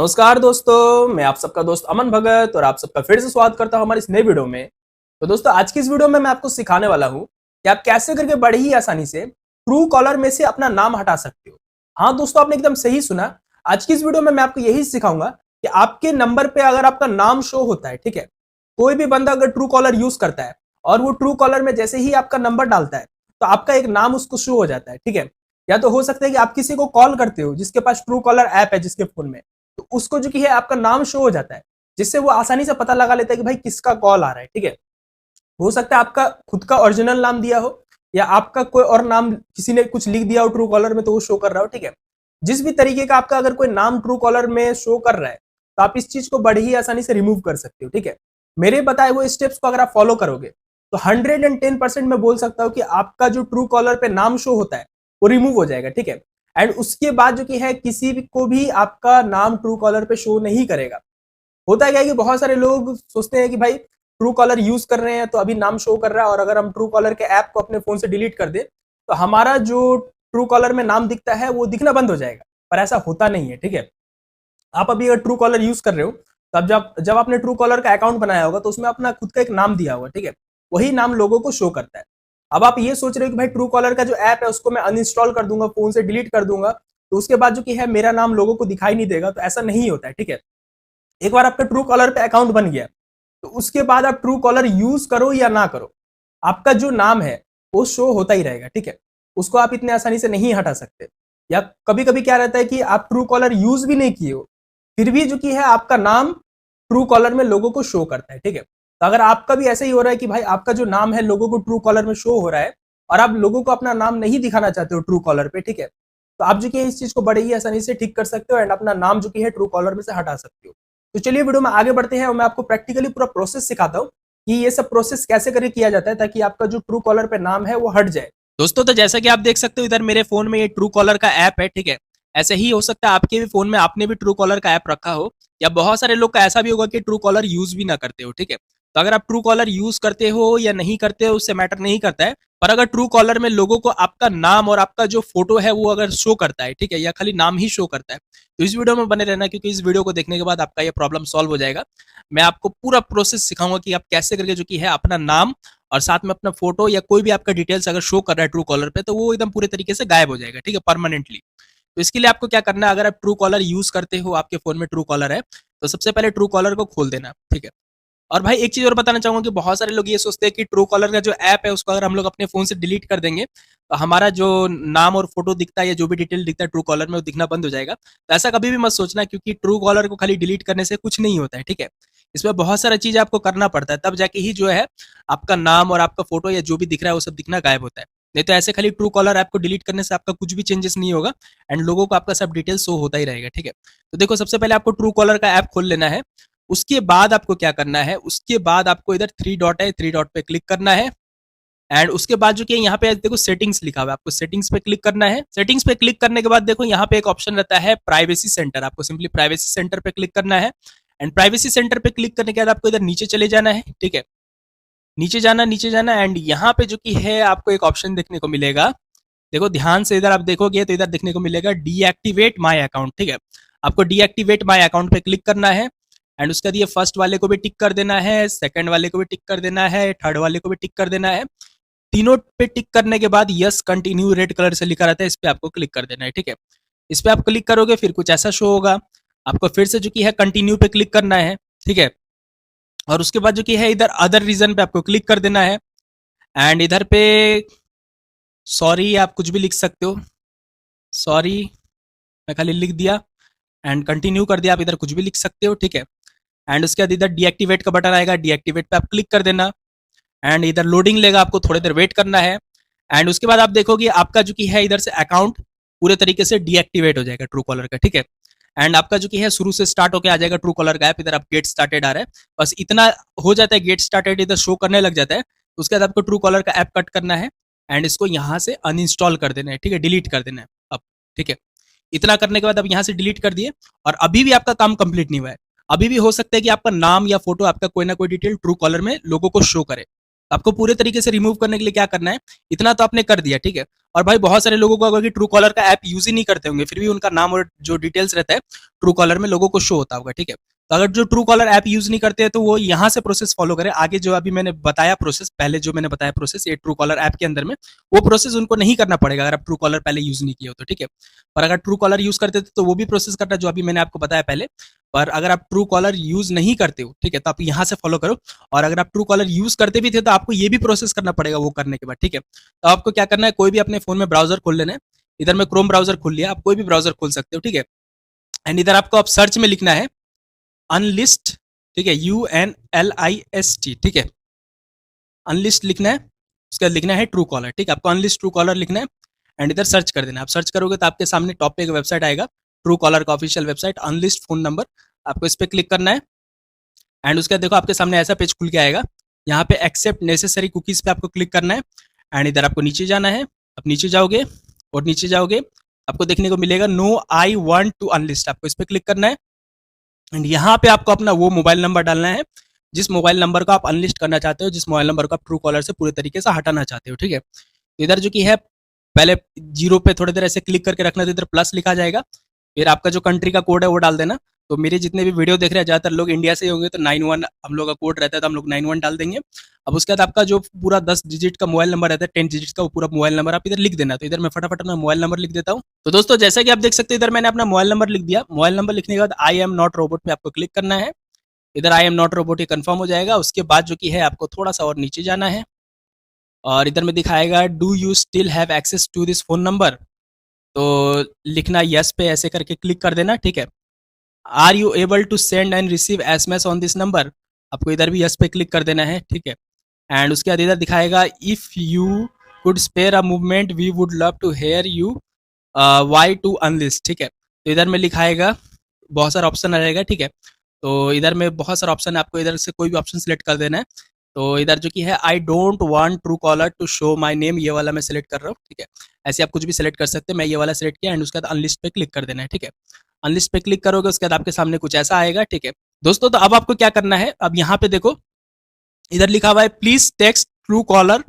नमस्कार दोस्तों, मैं आप सबका दोस्त अमन भगत और आप सबका फिर से स्वागत करता हूं हमारी इस नए वीडियो में। तो दोस्तों, आज की इस वीडियो में मैं आपको सिखाने वाला हूं कि आप कैसे करके बड़ी ही आसानी से ट्रू कॉलर में से अपना नाम हटा सकते हो। हाँ दोस्तों, आपने एकदम सही सुना। आज की इस वीडियो में मैं आपको यही सिखाऊंगा कि आपके नंबर पे अगर आपका नाम शो होता है, ठीक है, कोई भी बंदा अगर ट्रू कॉलर यूज करता है और वो ट्रू कॉलर में जैसे ही आपका नंबर डालता है तो आपका एक नाम उसको शो हो जाता है, ठीक है। या तो हो सकता है कि आप किसी को कॉल करते हो जिसके पास ट्रू कॉलर ऐप है जिसके फोन में, तो उसको जो कि है आपका नाम शो हो जाता है, जिससे वो आसानी से पता लगा लेता है कि भाई किसका कॉल आ रहा है, ठीक है। हो सकता है आपका खुद का ओरिजिनल नाम दिया हो या आपका कोई और नाम किसी ने कुछ लिख दिया हो ट्रू कॉलर में तो वो शो कर रहा हो, ठीक है। जिस भी तरीके का आपका अगर कोई नाम ट्रू कॉलर में शो कर रहा है तो आप इस चीज को बड़ी ही आसानी से रिमूव कर सकते हो, ठीक है। मेरे बताए हुए स्टेप्स को अगर आप फॉलो करोगे तो 110% मैं बोल सकता हूँ कि आपका जो ट्रू कॉलर पे नाम शो होता है वो रिमूव हो जाएगा, ठीक है। एंड उसके बाद जो कि है किसी भी को भी आपका नाम ट्रू कॉलर पे शो नहीं करेगा। होता क्या है कि बहुत सारे लोग सोचते हैं कि भाई ट्रू कॉलर यूज कर रहे हैं तो अभी नाम शो कर रहा है और अगर हम ट्रू कॉलर के ऐप को अपने फोन से डिलीट कर दे तो हमारा जो ट्रू कॉलर में नाम दिखता है वो दिखना बंद हो जाएगा। पर ऐसा होता नहीं है, ठीक है। आप अभी अगर ट्रू कॉलर यूज कर रहे हो तब जब जब आपने ट्रू कॉलर का अकाउंट बनाया होगा तो उसमें अपना खुद का एक नाम दिया होगा, ठीक है। वही नाम लोगों को शो करता है। अब आप ये सोच रहे हो कि भाई ट्रू कॉलर का जो ऐप है उसको मैं अनइंस्टॉल कर दूंगा, फोन से डिलीट कर दूंगा, तो उसके बाद जो कि है मेरा नाम लोगों को दिखाई नहीं देगा, तो ऐसा नहीं होता है, ठीक है। एक बार आपका ट्रू कॉलर पे अकाउंट बन गया तो उसके बाद आप ट्रू कॉलर यूज करो या ना करो, आपका जो नाम है वो शो होता ही रहेगा, ठीक है। उसको आप इतने आसानी से नहीं हटा सकते। या कभी कभी क्या रहता है कि आप ट्रू कॉलर यूज भी नहीं किए हो फिर भी जो कि है आपका नाम ट्रू कॉलर में लोगों को शो करता है, ठीक है। तो अगर आपका भी ऐसा ही हो रहा है कि भाई आपका जो नाम है लोगों को ट्रू कॉलर में शो हो रहा है और आप लोगों को अपना नाम नहीं दिखाना चाहते हो ट्रू कॉलर पे, ठीक है, तो आप जो कि है इस चीज को बड़े ही आसानी से ठीक कर सकते हो एंड अपना नाम जो कि है ट्रू कॉलर में से हटा सकते हो। तो चलिए वीडियो में आगे बढ़ते हैं और मैं आपको प्रैक्टिकली पूरा प्रोसेस सिखाता हूँ कि ये सब प्रोसेस कैसे करके किया जाता है ताकि आपका जो ट्रू कॉलर पे नाम है वो हट जाए। दोस्तों, तो जैसा कि आप देख सकते हो इधर मेरे फोन में ये ट्रू कॉलर का ऐप है, ठीक है। ऐसे ही हो सकता है आपके भी फोन में आपने भी ट्रू कॉलर का ऐप रखा हो, या बहुत सारे लोग का ऐसा भी होगा कि ट्रू कॉलर यूज भी ना करते हो, ठीक है। तो अगर आप ट्रू कॉलर यूज करते हो या नहीं करते हो उससे मैटर नहीं करता है, पर अगर ट्रू कॉलर में लोगों को आपका नाम और आपका जो फोटो है वो अगर शो करता है, ठीक है, या खाली नाम ही शो करता है, तो इस वीडियो में बने रहना, क्योंकि इस वीडियो को देखने के बाद आपका ये प्रॉब्लम सॉल्व हो जाएगा। मैं आपको पूरा प्रोसेस सिखाऊंगा कि आप कैसे करके जो कि है अपना नाम और साथ में अपना फोटो या कोई भी आपका डिटेल्स अगर शो कर रहा है ट्रू कॉलर पे तो वो एकदम पूरे तरीके से गायब हो जाएगा, ठीक है, परमानेंटली। तो इसके लिए आपको क्या करना है, अगर आप ट्रू कॉलर यूज करते हो, आपके फोन में ट्रू कॉलर है, तो सबसे पहले ट्रू कॉलर को खोल देना, ठीक है। और भाई एक चीज और बताना चाहूंगा कि बहुत सारे लोग ये सोचते हैं कि ट्रू कॉलर का जो ऐप है उसको अगर हम लोग अपने फोन से डिलीट कर देंगे तो हमारा जो नाम और फोटो दिखता है या जो भी डिटेल दिखता है ट्रू कॉलर में वो दिखना बंद हो जाएगा। तो ऐसा कभी भी मत सोचना, क्योंकि ट्रू कॉलर को खाली डिलीट करने से कुछ नहीं होता है, ठीक है। इसमें बहुत सारा चीज आपको करना पड़ता है, तब जाके ही जो है आपका नाम और आपका फोटो या जो भी दिख रहा है वो सब दिखना गायब होता है। नहीं तो ऐसे खाली ट्रू कॉलर ऐप को डिलीट करने से आपका कुछ भी चेंजेस नहीं होगा एंड लोगों को आपका सब डिटेल शो होता ही रहेगा, ठीक है। तो देखो, सबसे पहले आपको ट्रू कॉलर का ऐप खोल लेना है। उसके बाद आपको क्या करना है, उसके बाद आपको इधर थ्री डॉट है, थ्री डॉट पे क्लिक करना है। एंड उसके बाद जो कि यहाँ पे देखो सेटिंग्स लिखा हुआ है, आपको सेटिंग्स पे क्लिक करना है। सेटिंग्स पे क्लिक करने के बाद देखो यहाँ पे एक ऑप्शन रहता है प्राइवेसी सेंटर, आपको सिंपली प्राइवेसी सेंटर पे क्लिक करना है। एंड प्राइवेसी सेंटर पे क्लिक करने के बाद आपको इधर नीचे चले जाना है, ठीक है। नीचे जाना, नीचे जाना, एंड यहाँ पे जो कि है आपको एक ऑप्शन देखने को मिलेगा। देखो ध्यान से इधर आप देखोगे तो इधर देखने को मिलेगा डीएक्टिवेट माय अकाउंट, ठीक है। आपको डीएक्टिवेट माय अकाउंट पे क्लिक करना है। एंड उसके बाद ये फर्स्ट वाले को भी टिक कर देना है, सेकंड वाले को भी टिक कर देना है, थर्ड वाले को भी टिक कर देना है। तीनों पे टिक करने के बाद यस कंटिन्यू रेड कलर से लिखा रहता है, इस पे आपको क्लिक कर देना है, ठीक है। इस पे आप क्लिक करोगे फिर कुछ ऐसा शो होगा, आपको फिर से जो कि है कंटिन्यू पे क्लिक करना है, ठीक है। और उसके बाद जो कि है इधर अदर रीजन पे आपको क्लिक कर देना है। एंड इधर पे सॉरी आप कुछ भी लिख सकते हो, सॉरी मैं खाली लिख दिया। एंड कंटिन्यू कर दिया, आप इधर कुछ भी लिख सकते हो, ठीक है। एंड उसके बाद इधर डीएक्टिवेट का बटन आएगा, डीएक्टिवेट पे आप क्लिक कर देना। एंड इधर लोडिंग लेगा, आपको थोड़ी देर वेट करना है। एंड उसके बाद आप देखोगे आपका जो कि है इधर से अकाउंट पूरे तरीके से डीएक्टिवेट हो जाएगा ट्रू कॉलर का, ठीक है। एंड आपका जो कि है शुरू से स्टार्ट होकर आ जाएगा ट्रू कॉलर का ऐप। इधर आप गेट स्टार्टेड आ रहा है, बस इतना हो जाता है, गेट स्टार्टेड इधर शो करने लग जाता है। तो उसके बाद आपको ट्रू कॉलर का ऐप कट करना है एंड इसको यहाँ से अनइंस्टॉल कर देना है, ठीक है, डिलीट कर देना है अब, ठीक है। इतना करने के बाद अब यहाँ से डिलीट कर दिए और अभी भी आपका काम कंप्लीट नहीं हुआ है। अभी भी हो सकता है कि आपका नाम या फोटो, आपका कोई ना कोई डिटेल ट्रू कॉलर में लोगों को शो करे। आपको पूरे तरीके से रिमूव करने के लिए क्या करना है, इतना तो आपने कर दिया, ठीक है। और भाई बहुत सारे लोगों को अगर ट्रू कॉलर का ऐप यूज ही नहीं करते होंगे, फिर भी उनका नाम और जो डिटेल्स रहता है ट्रू कॉलर में लोगों को शो होता होगा, ठीक है। तो अगर जो ट्रू कॉलर ऐप यूज नहीं करते हैं तो वो यहाँ से प्रोसेस फॉलो करें। आगे जो अभी मैंने बताया प्रोसेस, पहले जो मैंने बताया प्रोसेस ये ट्रू कॉलर ऐप के अंदर में, वो प्रोसेस उनको नहीं करना पड़ेगा अगर आप ट्रू कॉलर पहले यूज नहीं किए हो तो, ठीक है। पर अगर ट्रू कॉलर यूज करते थे तो वो भी प्रोसेस करना जो अभी मैंने आपको बताया पहले। पर अगर आप ट्रू कॉलर यूज नहीं करते हो, ठीक है, तो आप यहाँ से फॉलो करो। और अगर आप ट्रू कॉलर यूज करते भी थे तो आपको ये भी प्रोसेस करना पड़ेगा वो करने के बाद, ठीक है। तो आपको क्या करना है, कोई भी अपने फोन में ब्राउजर खोल लेना है। इधर में क्रोम ब्राउजर खोल लिया, आप कोई भी ब्राउजर खोल सकते हो, ठीक है। एंड इधर आपको आप सर्च में लिखना है अनलिस्ट, ठीक है, UNLIST, ठीक है, अनलिस्ट लिखना है। उसके बाद लिखना है ट्रू कॉलर, ठीक है, आपको अनलिस्ट ट्रू कॉलर लिखना है। एंड इधर सर्च कर देना। आप सर्च करोगे तो आपके सामने टॉप पे एक वेबसाइट आएगा, ट्रू कॉलर का official website, unlist phone number. आपको इस पर क्लिक करना है। एंड उसके बाद देखो आपके सामने ऐसा पेज खुल के आएगा। यहाँ पे एक्सेप्ट नेसेसरी कुकीज पे आपको क्लिक करना है। एंड इधर आपको नीचे जाना है। आप नीचे जाओगे और नीचे जाओगे, आपको देखने को मिलेगा no I want to unlist, आपको इस पर क्लिक करना है। एंड यहाँ पे आपको अपना वो मोबाइल नंबर डालना है जिस मोबाइल नंबर को आप अनलिस्ट करना चाहते हो, जिस मोबाइल नंबर को आप ट्रू कॉलर से पूरे तरीके से हटाना चाहते हो, ठीक है। तो इधर जो कि है, पहले जीरो पे थोड़ी देर ऐसे क्लिक करके रखना, तो इधर प्लस लिखा जाएगा। फिर आपका जो कंट्री का कोड है वो डाल देना। तो मेरे जितने भी वीडियो देख रहे हैं ज़्यादातर लोग इंडिया से ही होंगे, तो 91 हम लोग का कोड रहता है, तो हम लोग 91 डाल देंगे। अब उसके बाद आपका जो पूरा 10 डिजिट का मोबाइल नंबर रहता है, 10 डिजिट का, वो पूरा मोबाइल नंबर आप इधर लिख देना। तो इधर मैं फटाफट अपना मोबाइल नंबर लिख देता हूँ। तो दोस्तों जैसा कि आप देख सकते हैं, इधर मैंने अपना मोबाइल नंबर लिख दिया। मोबाइल नंबर लिखने के बाद आई एम नॉट रोबोट पे आपको क्लिक करना है। इधर आई एम नॉट रोबोट ये कंफर्म हो जाएगा। उसके बाद जो कि है आपको थोड़ा सा और नीचे जाना है और इधर में दिखाएगा do you still have access to this phone number, तो लिखना यस पे ऐसे करके क्लिक कर देना, ठीक है। Are you able to send and receive SMS on this number, आपको इधर भी यस पे क्लिक कर देना है, ठीक है। एंड उसके बाद इधर दिखाएगा if you could spare a movement we would love to hear you why to unlist, ठीक है। तो इधर में लिखाएगा, बहुत सारा ऑप्शन आ जाएगा, ठीक है। तो इधर में बहुत सारा ऑप्शन है, आपको इधर से कोई भी ऑप्शन सिलेक्ट कर देना है। तो इधर जो कि है I don't want Truecaller to show my name, ये वाला मैं सिलेक्ट कर रहा हूँ, ठीक है। ऐसे आप कुछ भी सिलेक्ट कर सकते हैं, मैं ये वाला सिलेक्ट किया। एंड उसके बाद अनलिस्ट पे क्लिक कर देना है, ठीक है। अनलिस्ट पे क्लिक करोगे उसके बाद आपके सामने कुछ ऐसा आएगा, ठीक है दोस्तों। तो अब आपको क्या करना है, अब यहाँ पे देखो इधर लिखा हुआ है please text Truecaller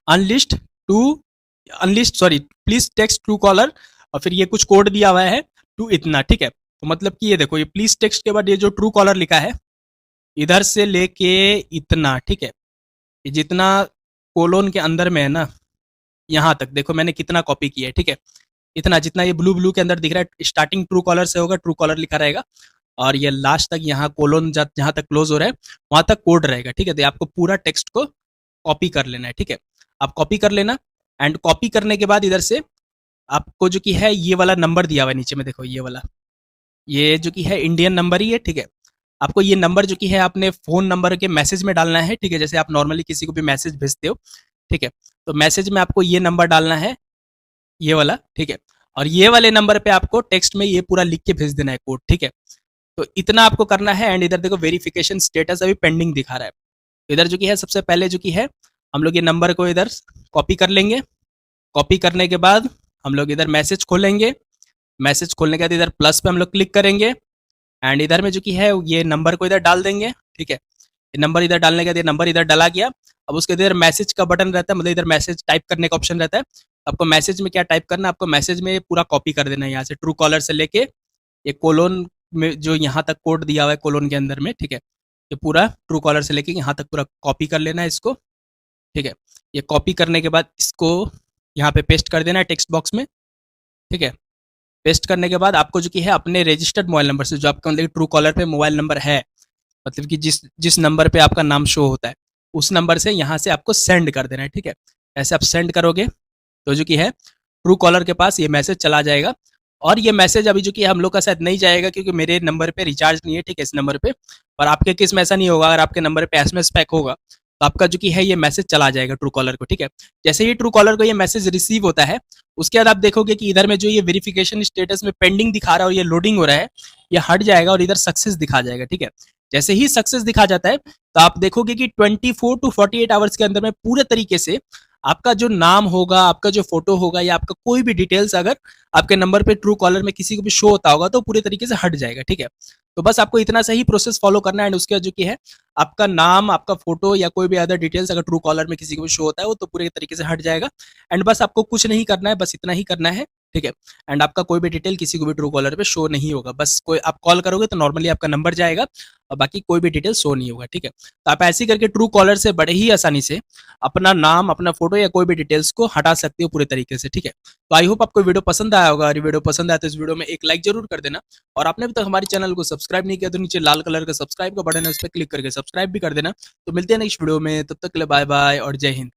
unlist to unlist, sorry, please text Truecaller, और फिर ये कुछ कोड दिया हुआ है टू इतना, ठीक है। तो मतलब कि ये देखो, ये प्लीज टेक्स्ट के बाद ये जो ट्रू कॉलर लिखा है इधर से लेके इतना, ठीक है, ये जितना कोलोन के अंदर में है ना, यहाँ तक देखो मैंने कितना कॉपी किया है, ठीक है। इतना जितना ये ब्लू ब्लू के अंदर दिख रहा है, स्टार्टिंग ट्रू कॉलर से होगा, ट्रू कॉलर लिखा रहेगा, और ये लास्ट तक यहाँ कोलोन जहाँ तक क्लोज हो रहा है वहां तक कोड रहेगा, ठीक है। तो आपको पूरा टेक्स्ट को कॉपी कर लेना है, ठीक है। आप कॉपी कर लेना। एंड कॉपी करने के बाद इधर से आपको जो कि है ये वाला नंबर दिया हुआ है नीचे में, देखो ये वाला, ये जो कि है इंडियन नंबर ही है, ठीक है। आपको ये नंबर जो कि है अपने फोन नंबर के मैसेज में डालना है, ठीक है। जैसे आप नॉर्मली किसी को भी मैसेज भेजते हो, ठीक है, तो मैसेज में आपको ये नंबर डालना है, ये वाला, ठीक है। और ये वाले नंबर पे आपको टेक्स्ट में ये पूरा लिख के भेज देना है कोड, ठीक है। तो इतना आपको करना है। एंड इधर देखो वेरिफिकेशन स्टेटस अभी पेंडिंग दिखा रहा है। इधर जो कि है सबसे पहले जो कि है हम लोग ये नंबर को इधर कॉपी कर लेंगे। कॉपी करने के बाद हम लोग इधर मैसेज खोलेंगे। मैसेज खोलने के बाद इधर प्लस पे हम लोग क्लिक करेंगे। एंड इधर में जो कि है ये नंबर को इधर डाल देंगे, ठीक है। ये नंबर इधर डालने के बाद ये नंबर इधर डाला गया। अब उसके इधर मैसेज का बटन रहता है, मतलब इधर मैसेज टाइप करने का ऑप्शन रहता है। आपको मैसेज में क्या टाइप करना है, आपको मैसेज में पूरा कॉपी कर देना है, यहाँ से ट्रू कॉलर से लेके ये कोलोन में जो यहाँ तक कोड दिया हुआ है कोलोन के अंदर में, ठीक है, ये पूरा ट्रू कॉलर से लेके यहाँ तक पूरा कॉपी कर लेना है इसको, ठीक है। ये कॉपी करने के बाद इसको यहाँ पे पेस्ट कर देना है टेक्स्ट बॉक्स में, ठीक है। पेस्ट करने के बाद आपको जो कि है अपने रजिस्टर्ड मोबाइल नंबर से, जो आपका मतलब ट्रू कॉलर पे मोबाइल नंबर है, मतलब कि जिस जिस नंबर पे आपका नाम शो होता है उस नंबर से यहाँ से आपको सेंड कर देना है, ठीक है। ऐसे आप सेंड करोगे तो जो कि है ट्रू कॉलर के पास ये मैसेज चला जाएगा। और ये मैसेज अभी जो कि हम लोग का शायद नहीं जाएगा क्योंकि मेरे नंबर पे रिचार्ज नहीं है, ठीक है, इस नंबर पे। और आपके केस में ऐसा नहीं होगा, अगर आपके नंबर पे एसएमएस पैक होगा तो आपका जो कि है ये मैसेज चला जाएगा ट्रू कॉलर को, ठीक है। जैसे ही ट्रू कॉलर को ये मैसेज रिसीव होता है उसके बाद आप देखोगे कि इधर में जो ये वेरिफिकेशन स्टेटस में पेंडिंग दिखा रहा है और ये लोडिंग हो रहा है, ये हट जाएगा और इधर सक्सेस दिखा जाएगा, ठीक है। जैसे ही सक्सेस दिखा जाता है तो आप देखोगे कि 24 टू 48 आवर्स के अंदर में पूरे तरीके से आपका जो नाम होगा, आपका जो फोटो होगा या आपका कोई भी डिटेल्स अगर आपके नंबर पे ट्रू कॉलर में किसी को भी शो होता होगा तो पूरे तरीके से हट जाएगा। ठीक है, तो बस आपको इतना सही प्रोसेस फॉलो करना है एंड उसके बाद जो कि है आपका नाम, आपका फोटो या कोई भी अदर डिटेल्स अगर ट्रू कॉलर में किसी को भी शो होता है वो तो पूरे तरीके से हट जाएगा। एंड बस आपको कुछ नहीं करना है, बस इतना ही करना है। ठीक है, एंड आपका कोई भी डिटेल किसी को भी ट्रू कॉलर पे शो नहीं होगा। बस कोई आप कॉल करोगे तो नॉर्मली आपका नंबर जाएगा और बाकी कोई भी डिटेल शो नहीं होगा। ठीक है, तो आप ऐसे ही करके ट्रू कॉलर से बड़े ही आसानी से अपना नाम, अपना फोटो या कोई भी डिटेल्स को हटा सकते हो पूरे तरीके से। ठीक है, तो आई होप आपको वीडियो पसंद आया होगा। अगर वीडियो पसंद आया तो इस वीडियो में एक लाइक जरूर कर देना और आपने अभी तक हमारे चैनल को सब्सक्राइब नहीं किया तो नीचे लाल कलर का सब्सक्राइब का बटन है, उस पर क्लिक करके सब्सक्राइब भी कर देना। तो मिलते हैं नेक्स्ट वीडियो में, तब तक के लिए बाय बाय और जय हिंद।